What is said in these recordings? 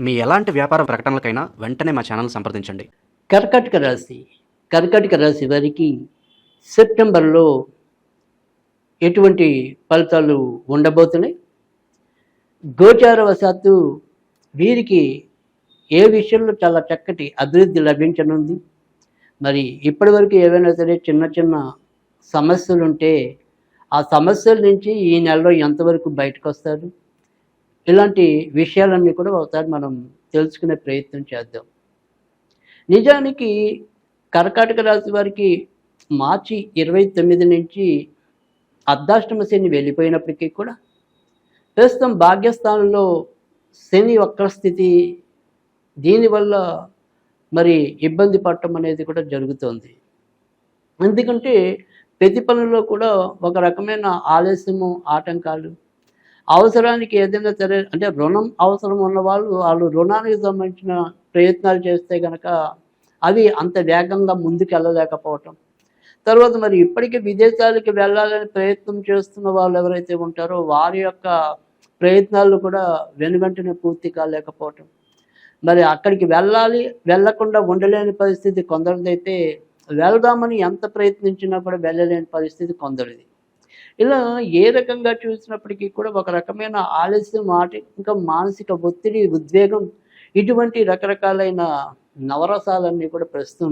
మీ ఎలాంటి వ్యాపార ప్రకటనలకైనా వెంటనే మా ఛానల్ సంప్రదించండి. కర్కాటక రాశి కర్కాటక రాశి వారికి సెప్టెంబర్లో ఎటువంటి ఫలితాలు ఉండబోతున్నాయి? గోచారవశాత్తు వీరికి ఏ విషయంలో చాలా చక్కటి అభివృద్ధి లభించనుంది? మరి ఇప్పటివరకు ఏవైనా సరే చిన్న చిన్న సమస్యలుంటే ఆ సమస్యల నుంచి ఈ నెలలో ఎంతవరకు బయటకు వస్తారు? ఇలాంటి విషయాలన్నీ కూడా ఒకసారి మనం తెలుసుకునే ప్రయత్నం చేద్దాం. నిజానికి కర్కాటక రాశి వారికి మార్చి 29 నుంచి అర్ధాష్టమ శని వెళ్ళిపోయినప్పటికీ కూడా ప్రస్తుతం భాగ్యస్థానంలో శని వక్రస్థితి, దీనివల్ల మరి ఇబ్బంది పడటం అనేది కూడా జరుగుతోంది. ఎందుకంటే ప్రతి పనుల్లో కూడా ఒక రకమైన ఆలస్యము, ఆటంకాలు, అవసరానికి ఏదైనా సరే అంటే రుణం అవసరం ఉన్న వాళ్ళు రుణానికి సంబంధించిన ప్రయత్నాలు చేస్తే కనుక అవి అంత వేగంగా ముందుకు వెళ్ళలేకపోవటం. తర్వాత మరి ఇప్పటికీ విదేశాలకి వెళ్ళాలని ప్రయత్నం చేస్తున్న వాళ్ళు ఎవరైతే ఉంటారో వారి యొక్క ప్రయత్నాలు కూడా వెనువెంటనే పూర్తి కాలేకపోవటం. మరి అక్కడికి వెళ్ళకుండా ఉండలేని పరిస్థితి కొందరిదైతే, వెళ్దామని ఎంత ప్రయత్నించినా కూడా వెళ్ళలేని పరిస్థితి కొందరిది. ఇలా ఏ రకంగా చూసినప్పటికీ కూడా ఒక రకమైన ఆలస్యం, ఇంకా మానసిక ఒత్తిడి, ఉద్వేగం, ఇటువంటి రకరకాలైన నవరసాలన్నీ కూడా ప్రస్తుతం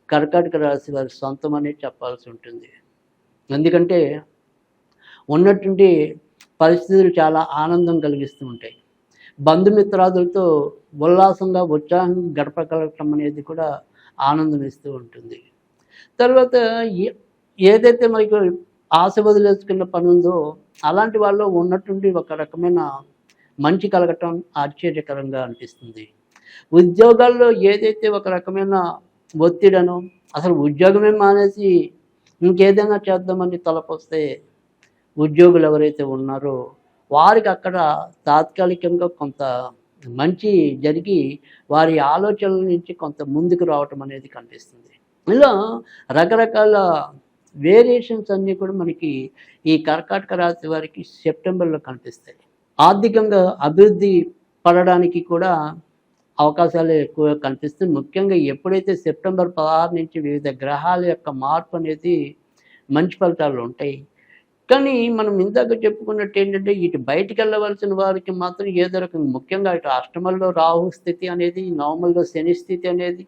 కర్కాటక రాశి వారి సొంతమని చెప్పాల్సి ఉంటుంది. ఎందుకంటే ఉన్నటువంటి పరిస్థితులు చాలా ఆనందం కలిగిస్తూ ఉంటాయి. బంధుమిత్రాదులతో ఉల్లాసంగా, ఉత్సాహంగా గడపగలగటం అనేది కూడా ఆనందం ఇస్తూ ఉంటుంది. తర్వాత ఏదైతే మనకు ఆశ వదిలేసుకున్న పని ఉందో అలాంటి వాళ్ళు ఉన్నటువంటి ఒక రకమైన మంచి కలగటం ఆశ్చర్యకరంగా అనిపిస్తుంది. ఉద్యోగాల్లో ఏదైతే ఒక రకమైన ఒత్తిడను, అసలు ఉద్యోగమే మానేసి ఇంకేదైనా చేద్దామని తలపొస్తే ఉద్యోగులు ఎవరైతే ఉన్నారో వారికి అక్కడ తాత్కాలికంగా కొంత మంచి జరిగి వారి ఆలోచనల నుంచి కొంత ముందుకు రావటం అనేది కనిపిస్తుంది. ఇలా రకరకాల వేరియేషన్స్ అన్నీ కూడా మనకి ఈ కర్కాటక రాశి వారికి సెప్టెంబర్లో కనిపిస్తాయి. ఆర్థికంగా అభివృద్ధి పడడానికి కూడా అవకాశాలు ఎక్కువగా కనిపిస్తుంది. ముఖ్యంగా ఎప్పుడైతే సెప్టెంబర్ 16 నుంచి వివిధ గ్రహాల యొక్క మార్పు అనేది మంచి ఫలితాలు ఉంటాయి. కానీ మనం ఇందాక చెప్పుకున్నట్టు ఏంటంటే ఇటు బయటికి వెళ్ళవలసిన వారికి మాత్రం ఏదో రకంగా, ముఖ్యంగా ఇటు అష్టమంలో రాహు స్థితి అనేది, నవమంలో శని స్థితి అనేది,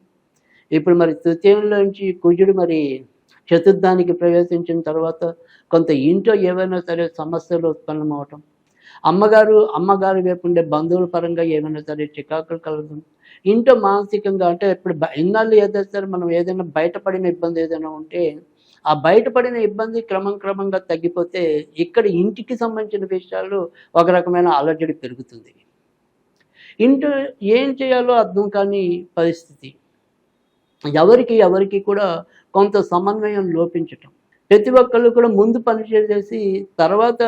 ఇప్పుడు మరి తృతీయంలో నుంచి కుజుడు మరి చతుర్థానికి ప్రవేశించిన తర్వాత కొంత ఇంట్లో ఏవైనా సరే సమస్యలు ఉత్పన్నమవటం, అమ్మగారు వైపు ఉండే బంధువుల పరంగా ఏమైనా సరే చికాకులు కలగడం, ఇంట్లో మానసికంగా అంటే ఇప్పుడు ఇన్నాళ్ళు ఏదైతే సరే మనం ఏదైనా బయటపడిన ఇబ్బంది ఏదైనా ఉంటే ఆ బయటపడిన ఇబ్బంది క్రమంగా తగ్గిపోతే ఇక్కడ ఇంటికి సంబంధించిన విషయాలు ఒక రకమైన అలజడి పెరుగుతుంది. ఇంట్లో ఏం చేయాలో అర్థం కాని పరిస్థితి, ఎవరికి కూడా కొంత సమన్వయం లోపించటం, ప్రతి ఒక్కళ్ళు కూడా ముందు పని చేసేసి తర్వాత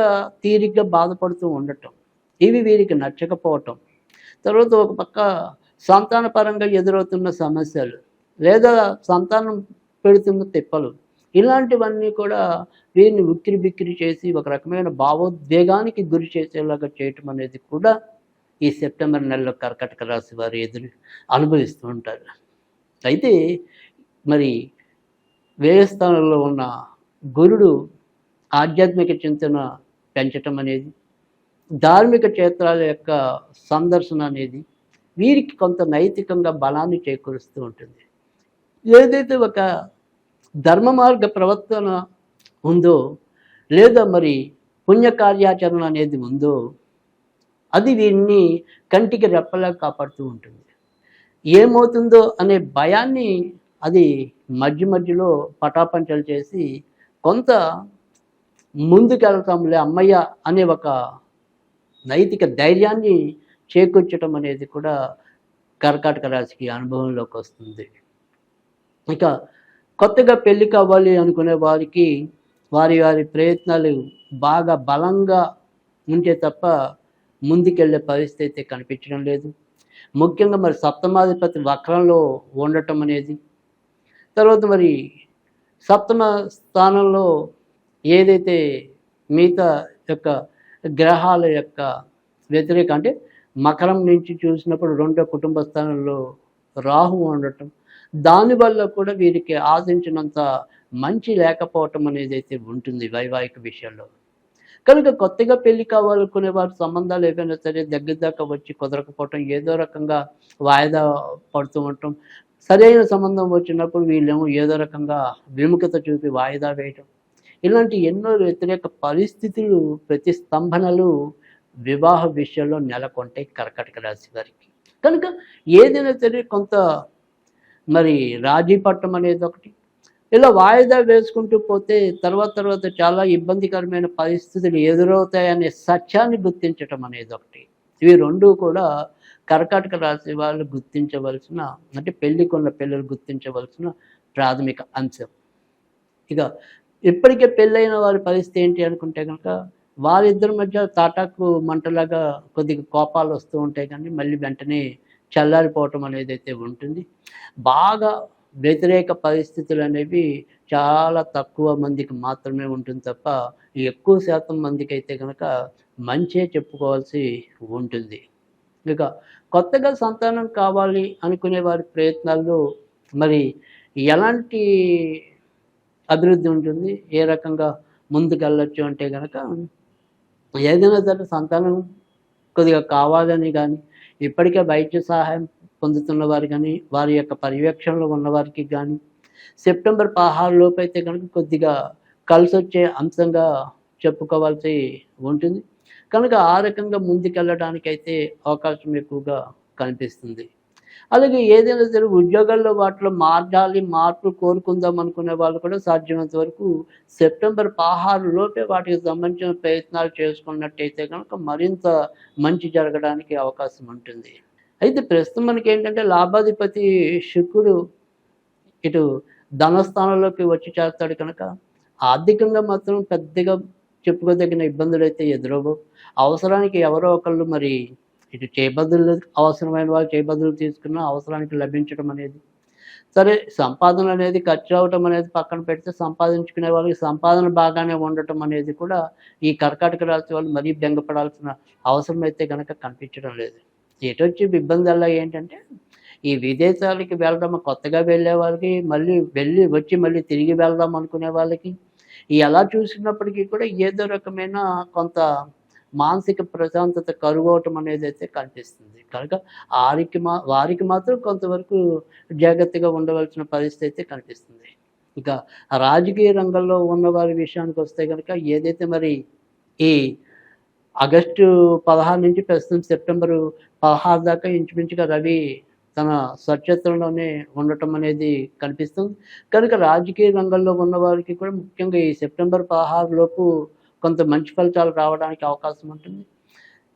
తీరిగ్గా బాధపడుతూ ఉండటం, ఇవి వీరికి నచ్చకపోవటం. తర్వాత ఒక పక్క సంతానపరంగా ఎదురవుతున్న సమస్యలు లేదా సంతానం పెడుతున్న తిప్పలు, ఇలాంటివన్నీ కూడా వీరిని ఉక్కిరి చేసి ఒక రకమైన భావోద్వేగానికి గురి చేసేలాగా చేయటం అనేది కూడా ఈ సెప్టెంబర్ నెలలో కర్కాటక రాశి వారు అనుభవిస్తూ ఉంటారు. అయితే మరి వ్యయస్థానంలో ఉన్న గురుడు ఆధ్యాత్మిక చింతన పెంచటం అనేది, ధార్మిక క్షేత్రాల యొక్క సందర్శన అనేది వీరికి కొంత నైతికంగా బలాన్ని చేకూరుస్తూ ఉంటుంది. ఏదైతే ఒక ధర్మ మార్గ ప్రవర్తన ఉందో లేదా మరి పుణ్యకార్యాచరణ అనేది ఉందో అది వీరిని కంటికి రెప్పలా కాపాడుతూ ఉంటుంది. ఏమవుతుందో అనే భయాన్ని అది మధ్యలో పటాపంచలు చేసి కొంత ముందుకెళ్తాంలే అమ్మయ్య అనే ఒక నైతిక ధైర్యాన్ని చేకూర్చడం అనేది కూడా కర్కాటక రాశికి అనుభవంలోకి వస్తుంది. ఇక కొత్తగా పెళ్లి కావాలి అనుకునే వారికి వారి ప్రయత్నాలు బాగా బలంగా ఉంటే తప్ప ముందుకెళ్ళే పరిస్థితి అయితే కనిపించడం లేదు. ముఖ్యంగా మరి సప్తమాధిపతి వక్రంలో ఉండటం అనేది, తర్వాత మరి సప్తమ స్థానంలో ఏదైతే మిగతా యొక్క గ్రహాల యొక్క వ్యతిరేక అంటే మకరం నుంచి చూసినప్పుడు రెండో కుటుంబ స్థానంలో రాహు ఉండటం, దానివల్ల కూడా వీరికి ఆశించినంత మంచి లేకపోవటం అనేది అయితే ఉంటుంది వైవాహిక విషయంలో. కనుక కొత్తగా పెళ్లి కావాలనుకునే వారి సంబంధాలు ఏవైనా సరే దగ్గర దాకా వచ్చి కుదరకపోవటం, ఏదో రకంగా వాయిదా పడుతూ ఉండటం, సరైన సంబంధం వచ్చినప్పుడు వీళ్ళేమో ఏదో రకంగా విముఖత చూపి వాయిదా వేయటం, ఇలాంటి ఎన్నో వ్యతిరేక పరిస్థితులు, ప్రతిస్తంభనలు వివాహ విషయంలో నెలకొంటాయి కర్కాటక రాశి వారికి. కనుక ఏదైనా సరే కొంత మరి రాజీ పట్టం అనేది ఒకటి, ఇలా వాయిదా వేసుకుంటూ పోతే తర్వాత చాలా ఇబ్బందికరమైన పరిస్థితులు ఎదురవుతాయనే సత్యాన్ని గుర్తించటం అనేది ఒకటి. ఇవి రెండు కూడా కర్కాటక రాశి వాళ్ళు గుర్తించవలసిన, అంటే పెళ్ళికొన్న పిల్లలు గుర్తించవలసిన ప్రాథమిక అంశం. ఇక ఇప్పటికే పెళ్ళైన వారి పరిస్థితి ఏంటి అనుకుంటే కనుక, వారిద్దరి మధ్య తాటాకు మంటలాగా కొద్దిగా కోపాలు వస్తూ ఉంటాయి, కానీ మళ్ళీ వెంటనే చల్లారిపోవటం అనేది అయితే ఉంటుంది. బాగా వ్యతిరేక పరిస్థితులు అనేవి చాలా తక్కువ మందికి మాత్రమే ఉంటుంది తప్ప, ఎక్కువ శాతం మందికి అయితే కనుక మంచే చెప్పుకోవాల్సి ఉంటుంది. ఇక కొత్తగా సంతానం కావాలి అనుకునే వారి ప్రయత్నాల్లో మరి ఎలాంటి అభివృద్ధి ఉంటుంది, ఏ రకంగా ముందుకెళ్ళొచ్చు అంటే కనుక, ఏదైనా సరే సంతానం కొద్దిగా కావాలని కానీ, ఇప్పటికే వైద్య సహాయం పొందుతున్న వారు కానీ, వారి యొక్క పర్యవేక్షణలో ఉన్నవారికి కానీ సెప్టెంబర్ 16 లోపు అయితే కనుక కొద్దిగా కలిసొచ్చే అంశంగా చెప్పుకోవాల్సి ఉంటుంది. కనుక ఆ రకంగా ముందుకెళ్ళడానికైతే అవకాశం ఎక్కువగా కనిపిస్తుంది. అలాగే ఏదైనా సరే ఉద్యోగాల్లో వాటిలో మార్పులు కోరుకుందాం అనుకునే వాళ్ళు కూడా సాధ్యమైనంత వరకు సెప్టెంబర్ 16 లోపే వాటికి సంబంధించిన ప్రయత్నాలు చేసుకున్నట్టయితే కనుక మరింత మంచి జరగడానికి అవకాశం ఉంటుంది. అయితే ప్రస్తుతం మనకి ఏంటంటే లాభాధిపతి శుక్రుడు ఇటు ధనస్థానంలోకి వచ్చి చేస్తాడు కనుక ఆర్థికంగా మాత్రం పెద్దగా చెప్పుకోదగిన ఇబ్బందులు అయితే ఎదురవు. అవసరానికి ఎవరో ఒకళ్ళు మరి ఇటు చేయబద్దులు, అవసరమైన వాళ్ళు చేయబద్దులు తీసుకున్న అవసరానికి లభించడం అనేది సరే. సంపాదన అనేది ఖర్చు అవటం అనేది పక్కన పెడితే, సంపాదించుకునే వాళ్ళకి సంపాదన బాగానే ఉండటం అనేది కూడా ఈ కర్కాటక రాశి వాళ్ళు మరీ బెంగపడాల్సిన అవసరం అయితే కనుక కనిపించడం లేదు. ఎటొచ్చి ఇబ్బందల్లా ఏంటంటే, ఈ విదేశాలకి వెళ్ళడం, కొత్తగా వెళ్ళే వాళ్ళకి, మళ్ళీ తిరిగి వెళ్దాం అనుకునే వాళ్ళకి, ఎలా చూసినప్పటికీ కూడా ఏదో రకమైన కొంత మానసిక ప్రశాంతత కరువవటం అనేది అయితే కనిపిస్తుంది. కనుక వారికి మాత్రం కొంతవరకు జాగ్రత్తగా ఉండవలసిన పరిస్థితి అయితే కనిపిస్తుంది. ఇక రాజకీయ రంగంలో ఉన్న వారి విషయానికి వస్తే కనుక, ఏదైతే మరి ఈ ఆగస్టు 16 నుంచి ప్రస్తుతం సెప్టెంబరు 16 దాకా ఇంచుమించుగా రవి తన స్వక్షేత్రంలోనే ఉండటం అనేది కనిపిస్తుంది. కనుక రాజకీయ రంగంలో ఉన్నవారికి కూడా ముఖ్యంగా ఈ సెప్టెంబర్ 16 లోపు కొంత మంచి ఫలితాలు రావడానికి అవకాశం ఉంటుంది.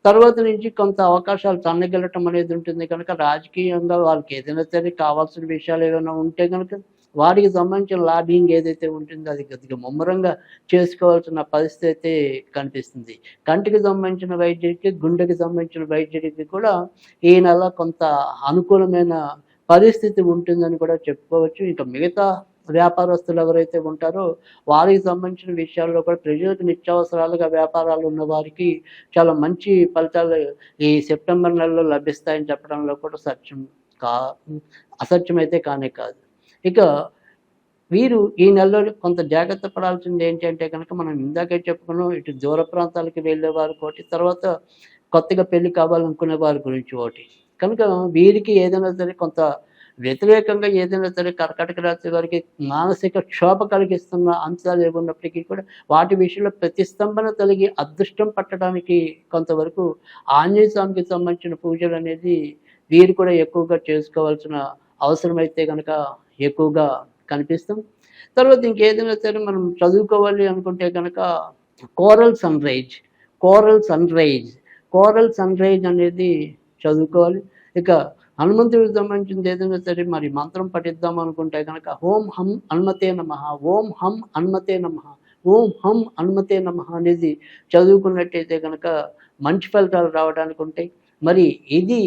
తర్వాత నుంచి కొంత అవకాశాలు సన్నగిల్లటం అనేది ఉంటుంది. కనుక రాజకీయంగా వాళ్ళకి ఏదైనా సరే కావాల్సిన విషయాలు ఏమైనా ఉంటే కనుక వారికి సంబంధించిన లాబింగ్ ఏదైతే ఉంటుందో అది కొద్దిగా ముమ్మరంగా చేసుకోవాల్సిన పరిస్థితి అయితే కనిపిస్తుంది. కంటికి సంబంధించిన వైద్యుడికి, గుండెకి సంబంధించిన వైద్యుడికి కూడా ఈ నెల కొంత అనుకూలమైన పరిస్థితి ఉంటుందని కూడా చెప్పుకోవచ్చు. ఇంకా మిగతా వ్యాపారస్తులు ఎవరైతే ఉంటారో వారికి సంబంధించిన విషయాల్లో కూడా ప్రజలకు నిత్యావసరాలుగా వ్యాపారాలు ఉన్న వారికి చాలా మంచి ఫలితాలు ఈ సెప్టెంబర్ నెలలో లభిస్తాయని చెప్పడంలో కూడా అసత్యం అయితే కానే కాదు. ఇక వీరు ఈ నెలలో కొంత జాగ్రత్త పడాల్సింది ఏంటి అంటే కనుక, మనం ఇందాకే చెప్పుకున్నాం, ఇటు దూర ప్రాంతాలకు వెళ్ళే వారు ఒకటి, తర్వాత కొత్తగా పెళ్లి కావాలనుకునే వారి గురించి ఒకటి. కనుక వీరికి ఏదైనా సరే కొంత వ్యతిరేకంగా ఏదైనా సరే కర్కాటక రాశి వారికి మానసిక క్షోభ కలిగిస్తున్న అంశాలు ఏమున్నప్పటికీ కూడా వాటి విషయంలో ప్రతిస్తంభన కలిగి అదృష్టం పట్టడానికి కొంతవరకు ఆంజనేయ స్వామికి సంబంధించిన పూజలు అనేది వీరు కూడా ఎక్కువగా చేసుకోవాల్సిన అవసరం అయితే కనుక ఎక్కువగా కనిపిస్తాం. తర్వాత ఇంకేదైనా సరే మనం చదువుకోవాలి అనుకుంటే కనుక కోరల్ సన్ రైజ్ అనేది చదువుకోవాలి. ఇక హనుమంతుడికి సంబంధించింది ఏదైనా సరే మరి మంత్రం పఠిద్దాం అనుకుంటే కనుక ఓం హం హనుమతే నమః, ఓం హం హనుమతే నమః, ఓం హం హనుమతే నమః అనేది చదువుకున్నట్టయితే కనుక మంచి ఫలితాలు రావడానికి ఉంటాయి. మరి ఇది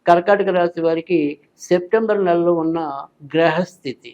కర్కాటక రాశి వారికి సెప్టెంబర్ నెలలో ఉన్న గ్రహస్థితి.